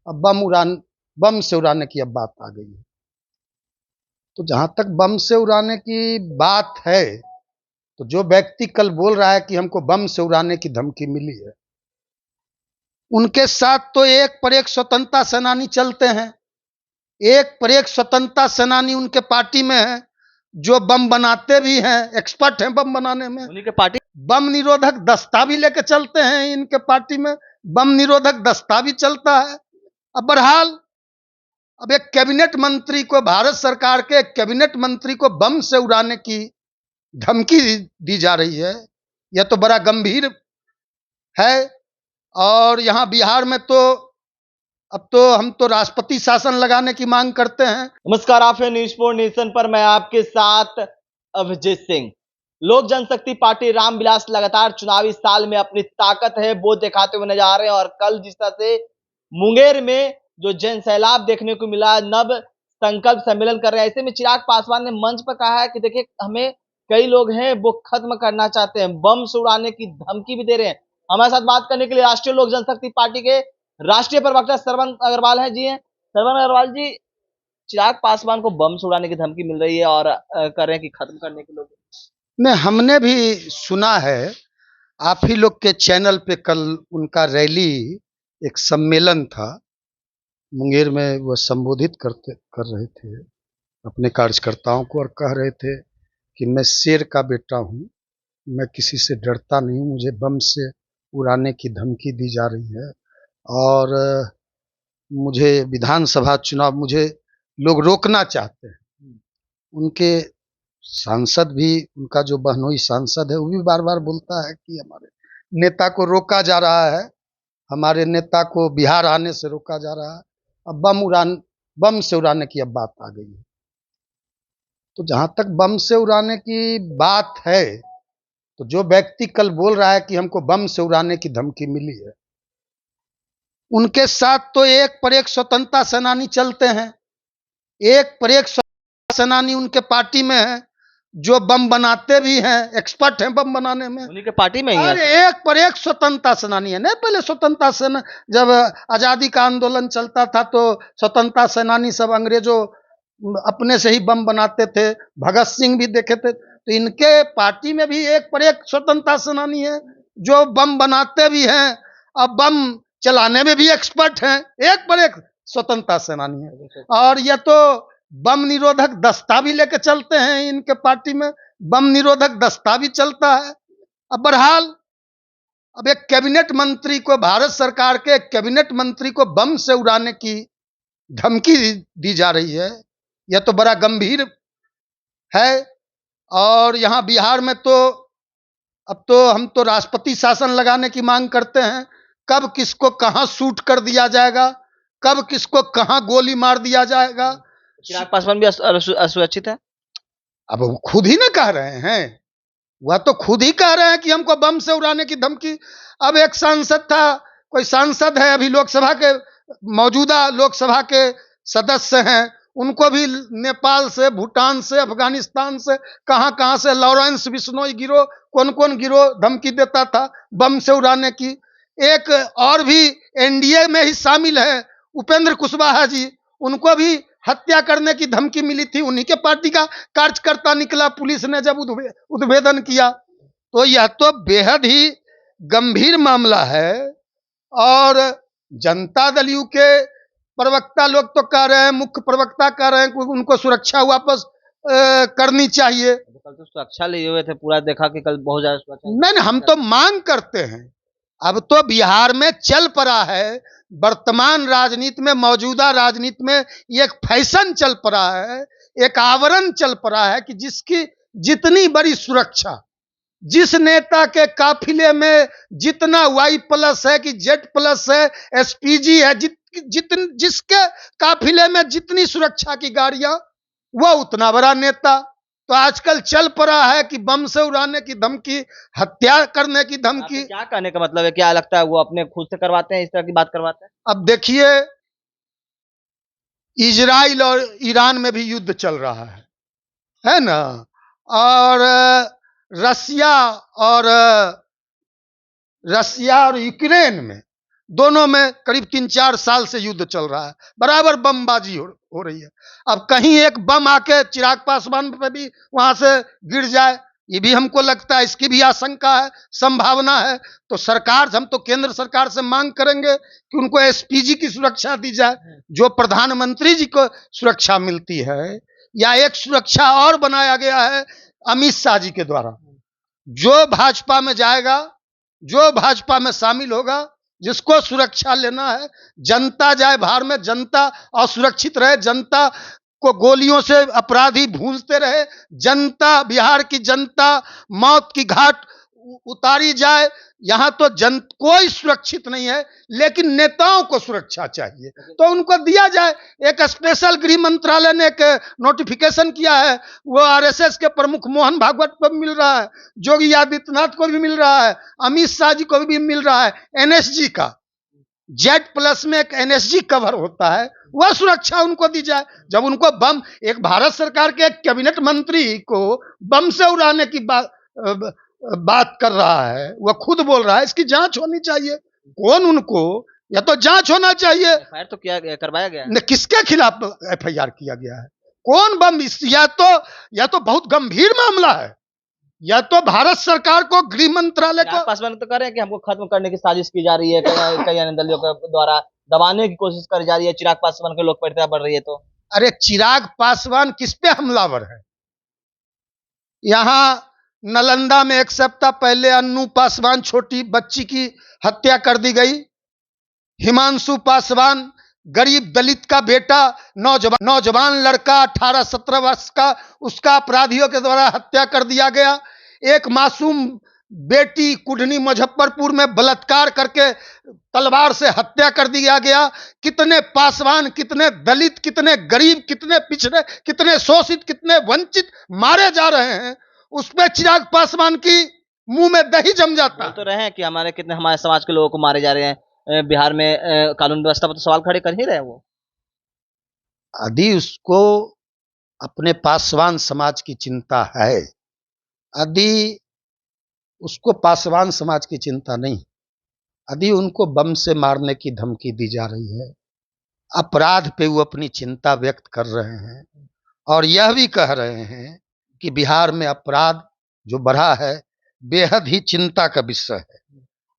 अब बम से उड़ाने की अब बात आ गई है। तो जहां तक बम से उड़ाने की बात है, तो जो व्यक्ति कल बोल रहा है कि हमको बम से उड़ाने की धमकी मिली है, उनके साथ तो एक पर एक स्वतंत्रता सेनानी चलते हैं। एक पर एक स्वतंत्रता सेनानी उनके पार्टी में है, जो बम बनाते भी हैं, एक्सपर्ट हैं बम बनाने में। उन्हीं के पार्टी बम निरोधक दस्ता भी लेके चलते हैं इनके पार्टी में, बम निरोधक दस्ता भी चलता है। अब बहरहाल, अब एक कैबिनेट मंत्री को, भारत सरकार के एक कैबिनेट मंत्री को बम से उड़ाने की धमकी दी जा रही है। यह तो बड़ा गंभीर है। और यहाँ बिहार में तो अब तो हम तो राष्ट्रपति शासन लगाने की मांग करते हैं। नमस्कार, आप हैं न्यूज़ 4 नेशन पर। मैं आपके साथ अभिजीत सिंह। लोक जनशक्ति पार्टी रामविलास लगातार चुनावी साल में अपनी ताकत है वो दिखाते हुए नजर आ रहे हैं। और कल जिस तरह से मुंगेर में जो जन सैलाब देखने को मिला, नव संकल्प सम्मेलन कर रहे हैं, ऐसे में चिराग पासवान ने मंच पर कहा है कि देखिए, हमें कई लोग हैं वो खत्म करना चाहते हैं, बम से उड़ाने की धमकी भी दे रहे हैं। हमारे साथ बात करने के लिए राष्ट्रीय लोक जनशक्ति पार्टी के राष्ट्रीय प्रवक्ता श्रवण अग्रवाल हैं। जी हैं श्रवण अग्रवाल जी, चिराग पासवान को बम से उड़ाने की धमकी मिल रही है और कर रहे हैं कि खत्म करने के लोग। नहीं, हमने भी सुना है। आप ही लोग के चैनल पे कल उनका रैली, एक सम्मेलन था मुंगेर में, वो संबोधित कर रहे थे अपने कार्यकर्ताओं को, और कह रहे थे कि मैं शेर का बेटा हूं, मैं किसी से डरता नहीं, मुझे बम से उड़ाने की धमकी दी जा रही है। और मुझे विधानसभा चुनाव, मुझे लोग रोकना चाहते हैं। उनके सांसद भी, उनका जो बहनोई सांसद है, वो भी बार बार बोलता है कि हमारे नेता को रोका जा रहा है, हमारे नेता को बिहार आने से रोका जा रहा है। अब बम से उड़ाने की अब बात आ गई है। तो जहां तक बम से उड़ाने की बात है, तो जो व्यक्ति कल बोल रहा है कि हमको बम से उड़ाने की धमकी मिली है, उनके साथ तो एक पर एक स्वतंत्रता सेनानी चलते हैं। एक पर एक स्वतंत्रता सेनानी उनके पार्टी में है, जो बम बनाते भी हैं, एक्सपर्ट हैं बम बनाने में। उन्हीं के पार्टी में ही है। अरे एक पर एक स्वतंत्रता सेनानी है। नहीं, पहले स्वतंत्रता सेना, जब आजादी का आंदोलन चलता था तो स्वतंत्रता सेनानी सब अंग्रेजों अपने से ही बम बनाते थे। भगत सिंह भी देखे थे। तो इनके पार्टी में भी एक पर एक स्वतंत्रता सेनानी है, जो बम बनाते भी हैं और बम चलाने में भी एक्सपर्ट हैं। एक पर एक स्वतंत्रता सेनानी है। और यह तो बम निरोधक दस्ता भी लेके चलते हैं इनके पार्टी में, बम निरोधक दस्ता भी चलता है। अब बहरहाल, अब एक कैबिनेट मंत्री को, भारत सरकार के एक कैबिनेट मंत्री को बम से उड़ाने की धमकी दी जा रही है। यह तो बड़ा गंभीर है। और यहाँ बिहार में तो अब तो हम तो राष्ट्रपति शासन लगाने की मांग करते हैं। कब किसको कहां शूट कर दिया जाएगा, कब किसको कहां गोली मार दिया जाएगा। चिराग पासवान भी असुरक्षित है। अब वो खुद ही ना कह रहे हैं, वह तो खुद ही कह रहे हैं कि हमको बम से उड़ाने की धमकी। अब एक सांसद था, कोई सांसद है अभी लोकसभा के, मौजूदा लोकसभा के सदस्य हैं, उनको भी नेपाल से, भूटान से, अफगानिस्तान से, कहां कहां से, लॉरेंस बिश्नोई गिरोह, कौन कौन गिरोह धमकी देता था बम से उड़ाने की। एक और भी एनडीए में ही शामिल है, उपेंद्र कुशवाहा जी, उनको भी हत्या करने की धमकी मिली थी। उन्हीं के पार्टी का कार्यकर्ता निकला, पुलिस ने जब उद्भेदन किया। तो यह तो बेहद ही गंभीर मामला है। और जनता दल यू के प्रवक्ता लोग तो कह रहे हैं, मुख्य प्रवक्ता कह रहे हैं कि उनको सुरक्षा वापस करनी चाहिए। कल तो सुरक्षा लिए हुए थे, पूरा देखा कि कल बहुत ज्यादा सुरक्षा। नहीं, हम तो मांग करते हैं। अब तो बिहार में चल पड़ा है, वर्तमान राजनीति में, मौजूदा राजनीति में एक फैशन चल पड़ा है, एक आवरण चल पड़ा है कि जिसकी जितनी बड़ी सुरक्षा, जिस नेता के काफिले में जितना Y+ है कि Z+ है, SPG है, जिसके काफिले में जितनी सुरक्षा की गाड़ियां, वह उतना बड़ा नेता। तो आजकल चल पड़ा है कि बम से उड़ाने की धमकी, हत्या करने की धमकी। क्या कहने का मतलब है, क्या लगता है वो अपने खुद से करवाते हैं, इस तरह की बात करवाते हैं? अब देखिए, इजराइल और ईरान में भी युद्ध चल रहा है ना। और रसिया और यूक्रेन में दोनों में करीब 3-4 साल से युद्ध चल रहा है, बराबर बमबाजी हो रही है। अब कहीं एक बम आके चिराग पासवान पे भी वहां से गिर जाए, ये भी हमको लगता है, इसकी भी आशंका है, संभावना है। तो सरकार, हम तो केंद्र सरकार से मांग करेंगे कि उनको एसपीजी की सुरक्षा दी जाए, जो प्रधानमंत्री जी को सुरक्षा मिलती है, या एक सुरक्षा और बनाया गया है अमित शाह जी के द्वारा। जो भाजपा में जाएगा, जो भाजपा में शामिल होगा, जिसको सुरक्षा लेना है, जनता जाए बाहर में, जनता असुरक्षित रहे, जनता को गोलियों से अपराधी भूंजते रहे, जनता, बिहार की जनता मौत की घाट उतारी जाए। यहां तो कोई सुरक्षित नहीं है, लेकिन नेताओं को सुरक्षा चाहिए तो उनको दिया जाए। एक स्पेशल गृह मंत्रालय ने एक नोटिफिकेशन किया है, वो आरएसएस के प्रमुख मोहन भागवत को भी मिल रहा है, योगी आदित्यनाथ को भी मिल रहा है, अमित शाह जी को भी मिल रहा है। एनएसजी का Z+ में एक एनएसजी कवर होता है, वह सुरक्षा उनको दी जाए। जब उनको बम, एक भारत सरकार के एक कैबिनेट मंत्री को बम से उड़ाने की बात कर रहा है, वह खुद बोल रहा है, इसकी जांच होनी चाहिए। कौन उनको, या तो जांच होना चाहिए। एफआईआर तो करवाया गया है, किसके खिलाफ एफआईआर किया गया है, कौन बम, या तो बहुत गंभीर मामला है, या तो भारत सरकार को, गृह मंत्रालय को। पासवान तो कह रहे हैं कि हमको खत्म करने की साजिश की जा रही है, कई अन्य दलों के द्वारा दबाने की कोशिश करी जा रही है, चिराग पासवान की लोकप्रियता बढ़ रही है। तो अरे चिराग पासवान किस पे हमलावर है? यहां नालंदा में एक सप्ताह पहले अन्नू पासवान, छोटी बच्ची की हत्या कर दी गई। हिमांशु पासवान, गरीब दलित का बेटा, नौजवान लड़का 18-17 वर्ष का, उसका अपराधियों के द्वारा हत्या कर दिया गया। एक मासूम बेटी कुढ़नी मुजफ्फरपुर में बलात्कार करके तलवार से हत्या कर दिया गया। कितने पासवान, कितने दलित, कितने गरीब, कितने पिछड़े, कितने शोषित, कितने वंचित मारे जा रहे हैं, उसमें चिराग पासवान की मुंह में दही जम जाता है। तो रहे हैं कि हमारे समाज के लोगों को मारे जा रहे हैं बिहार में, कानून व्यवस्था पर तो सवाल खड़े कर ही रहे हैं वो। यदि उसको अपने पासवान समाज की चिंता है, यदि उसको पासवान समाज की चिंता नहीं, यदि उनको बम से मारने की धमकी दी जा रही है, अपराध पे वो अपनी चिंता व्यक्त कर रहे हैं, और यह भी कह रहे हैं कि बिहार में अपराध जो बढ़ा है बेहद ही चिंता का विषय है।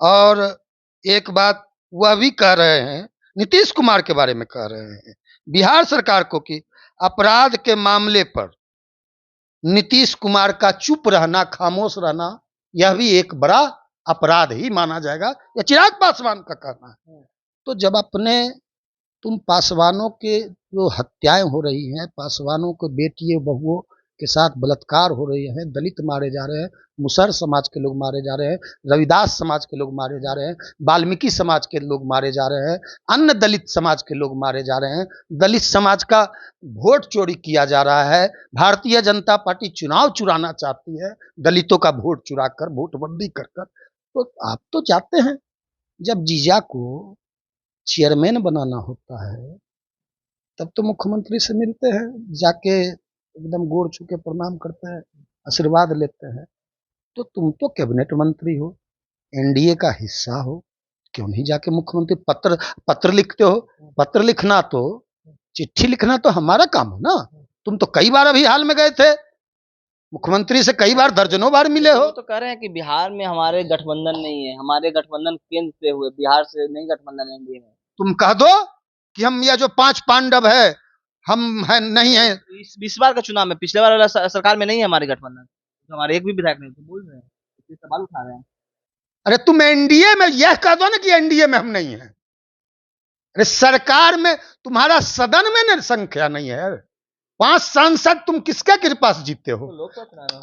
और एक बात वह भी कह रहे हैं, नीतीश कुमार के बारे में कह रहे हैं बिहार सरकार को, कि अपराध के मामले पर नीतीश कुमार का चुप रहना, खामोश रहना, यह भी एक बड़ा अपराध ही माना जाएगा, यह चिराग पासवान का कहना है। तो जब तुम पासवानों के जो हत्याएं हो रही हैं, पासवानों के बेटियों बहुओं के साथ बलात्कार हो रही हैं, दलित मारे जा रहे हैं, मुसहर समाज के लोग मारे जा रहे हैं, रविदास समाज के लोग मारे जा रहे हैं, वाल्मीकि समाज के लोग मारे जा रहे हैं, अन्य दलित समाज के लोग मारे जा रहे हैं, दलित समाज का वोट चोरी किया जा रहा है। भारतीय जनता पार्टी चुनाव चुराना चाहती है, दलितों का वोट चुरा कर, वोटबंदी कर कर। तो आप तो चाहते हैं, जब जीजा को चेयरमैन बनाना होता है तब तो मुख्यमंत्री से मिलते हैं, जाके एकदम गोड़ छू के प्रणाम करते हैं, आशीर्वाद लेते हैं। तो तुम तो कैबिनेट मंत्री हो, एनडीए का हिस्सा हो, क्यों नहीं जाके मुख्यमंत्री पत्र लिखते हो? पत्र लिखना तो, चिट्ठी लिखना तो हमारा काम है ना। तुम तो कई बार अभी हाल में गए थे, मुख्यमंत्री से कई बार, दर्जनों बार मिले हो। तो कह रहे हैं कि बिहार में हमारे गठबंधन नहीं है, हमारे गठबंधन केंद्र से हुए, बिहार से नहीं गठबंधन एनडीए में। तुम कह दो कि हम यह जो 5 पांडव है, हम है नहीं है। इस बार का चुनाव में, पिछले बार सरकार में नहीं है हमारे गठबंधन, तो हमारे एक भी विधायक नहीं, तो बोल रहे हैं, सवाल उठा रहे हैं। अरे तुम एनडीए में, यह कह दो ना कि एनडीए में हम नहीं है। अरे सरकार में तुम्हारा सदन में ना संख्या नहीं है। 5 सांसद तुम किसके कृपा से जीते हो?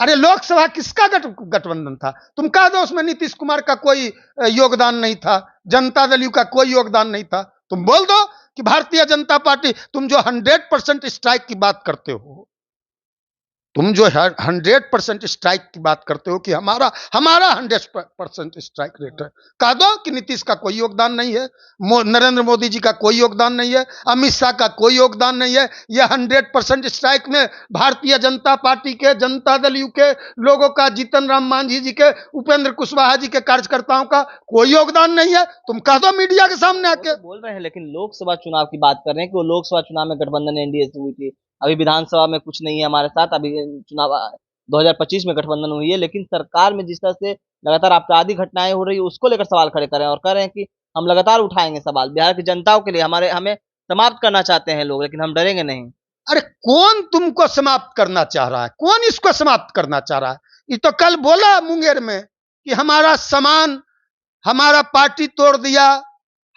अरे लोकसभा किसका गठबंधन था? तुम कह दो उसमें नीतीश कुमार का कोई योगदान नहीं था, जनता दल का कोई योगदान नहीं था। तुम बोल दो कि भारतीय जनता पार्टी, तुम जो 100% स्ट्राइक की बात करते हो, तुम जो 100% स्ट्राइक की बात करते हो कि हमारा हमारा 100% स्ट्राइक रेट है, कह दो कि नीतीश का कोई योगदान नहीं है, नरेंद्र मोदी जी का कोई योगदान नहीं है, अमित शाह का कोई योगदान नहीं है। यह 100% स्ट्राइक में भारतीय जनता पार्टी के, जनता दल यू के लोगों का, जीतन राम मांझी जी के, उपेंद्र कुशवाहा जी के कार्यकर्ताओं का कोई योगदान नहीं है। तुम कह दो मीडिया के सामने आके। बोल रहे हैं, लेकिन लोकसभा चुनाव की बात कर रहे हैं कि वो लोकसभा चुनाव में गठबंधन एनडीए से हुई थी, अभी विधानसभा में कुछ नहीं है हमारे साथ, अभी चुनाव 2025 में गठबंधन हुई है, लेकिन सरकार में जिस तरह से लगातार आपराधिक घटनाएं हो रही है उसको लेकर सवाल खड़े कर रहे हैं और कह रहे हैं कि हम लगातार उठाएंगे सवाल बिहार की जनताओं के लिए, हमारे हमें समाप्त करना चाहते हैं लोग, लेकिन हम डरेंगे नहीं। अरे कौन तुमको समाप्त करना चाह रहा है? कौन इसको समाप्त करना चाह रहा है? ये तो कल बोला मुंगेर में कि हमारा सामान, हमारा पार्टी तोड़ दिया,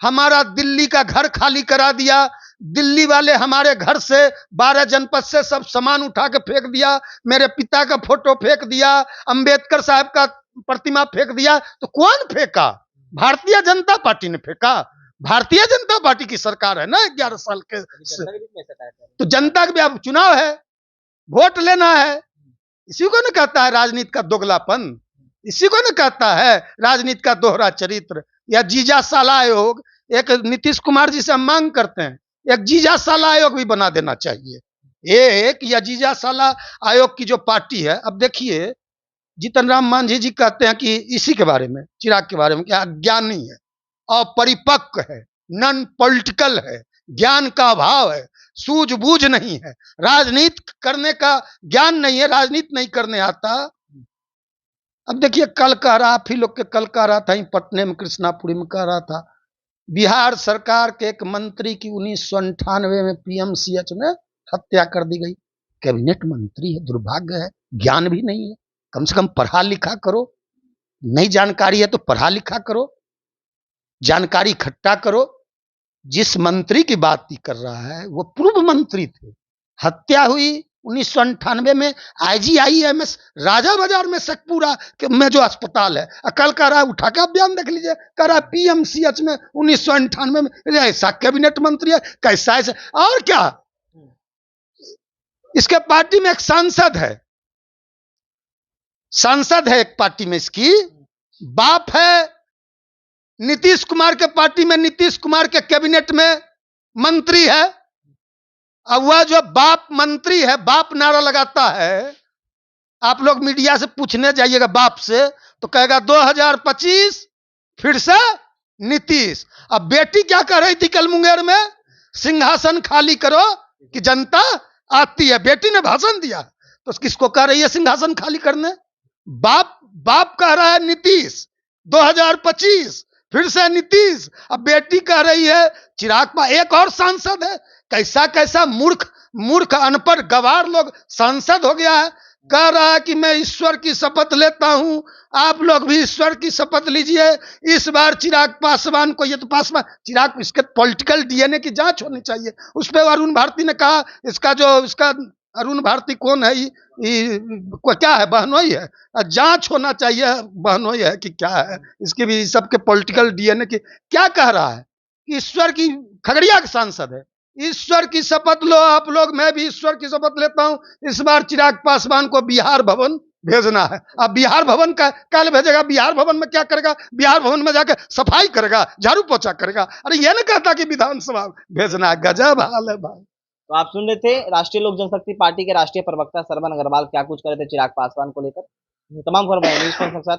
हमारा दिल्ली का घर खाली करा दिया, दिल्ली वाले हमारे घर से 12 जनपद से सब सामान उठा के फेंक दिया, मेरे पिता का फोटो फेंक दिया, अंबेडकर साहब का प्रतिमा फेंक दिया। तो कौन फेंका? भारतीय जनता पार्टी ने फेंका। भारतीय जनता पार्टी की सरकार है ना 11 साल के। तो जनता के भी अब चुनाव है, वोट लेना है। इसी को न कहता है राजनीति का दोगलापन, इसी को न कहता है राजनीति का दोहरा चरित्र। या जीजा साला आयोग, एक नीतीश कुमार जी से हम मांग करते हैं एक जीजा साला आयोग भी बना देना चाहिए। एक या जीजा साला आयोग की जो पार्टी है, अब देखिए जीतन राम मांझी जी कहते हैं कि इसी के बारे में, चिराग के बारे में, क्या अज्ञानी है, अपरिपक्व है, नॉन पॉलिटिकल है, ज्ञान का अभाव है, सूझबूझ नहीं है, राजनीति करने का ज्ञान नहीं है, राजनीति नहीं करने आता। अब देखिए कल कह रहा, आप ही लोग के कल कह रहा था, पटने में कृष्णापुरी में कह रहा था, बिहार सरकार के एक मंत्री की 1998 में पीएमसीएच में हत्या कर दी गई। कैबिनेट मंत्री है, दुर्भाग्य है, ज्ञान भी नहीं है। कम से कम पढ़ा लिखा करो, नई जानकारी है तो पढ़ा लिखा करो, जानकारी इकट्ठा करो। जिस मंत्री की बात कर रहा है वो पूर्व मंत्री थे, हत्या हुई 1998 में आईजीआईएमएस राजा बाजार में शेखपुरा में जो अस्पताल है, कल कह रहा है, उठा के आप बयान देख लीजिए, कह रहा है पीएमसीएच में 1998 में। ऐसा कैबिनेट मंत्री है, कैसा है? और क्या, इसके पार्टी में एक सांसद है एक पार्टी में, इसकी बाप है नीतीश कुमार के पार्टी में, नीतीश कुमार के कैबिनेट में मंत्री है। अब वह जो बाप मंत्री है, बाप नारा लगाता है, आप लोग मीडिया से पूछने जाइएगा बाप से तो कहेगा 2025 फिर से नीतीश। अब बेटी क्या कर रही थी कल मुंगेर में, सिंहासन खाली करो कि जनता आती है, बेटी ने भाषण दिया, तो किसको कह रही है सिंहासन खाली करने? बाप कह रहा है नीतीश 2025 फिर से नीतीश। अब बेटी कह रही है चिराग पासवान। एक और सांसद है, कैसा कैसा मूर्ख अनपढ़ गवार लोग सांसद हो गया है, कह रहा है कि मैं ईश्वर की शपथ लेता हूं, आप लोग भी ईश्वर की शपथ लीजिए, इस बार चिराग पासवान को, ये तो पासवान चिराग, इसके पॉलिटिकल डीएनए की जांच होनी चाहिए। उस पर अरुण भारती ने कहा, इसका अरुण भारती कौन है, क्या है, बहनोई है, जांच होना चाहिए, बहनोई है कि क्या है, इसके भी सबके पॉलिटिकल डीएनए की। क्या कह रहा है? ईश्वर की, खगड़िया का सांसद है, ईश्वर की शपथ लो आप लोग, मैं भी ईश्वर की शपथ लेता हूं, इस बार चिराग पासवान को बिहार भवन भेजना है। अब बिहार भवन का कल भेजेगा, बिहार भवन में क्या करेगा? बिहार भवन में जाकर सफाई करेगा, झाड़ू पोछा करेगा। अरे ये ना कहता कि विधानसभा भेजना है। गजब हाल है भाई। तो आप सुन रहे थे राष्ट्रीय लोक जनशक्ति पार्टी के राष्ट्रीय प्रवक्ता सरवन अग्रवाल क्या कुछ कर रहे थे चिराग पासवान को लेकर। तमाम खबर न्यूज़ के साथ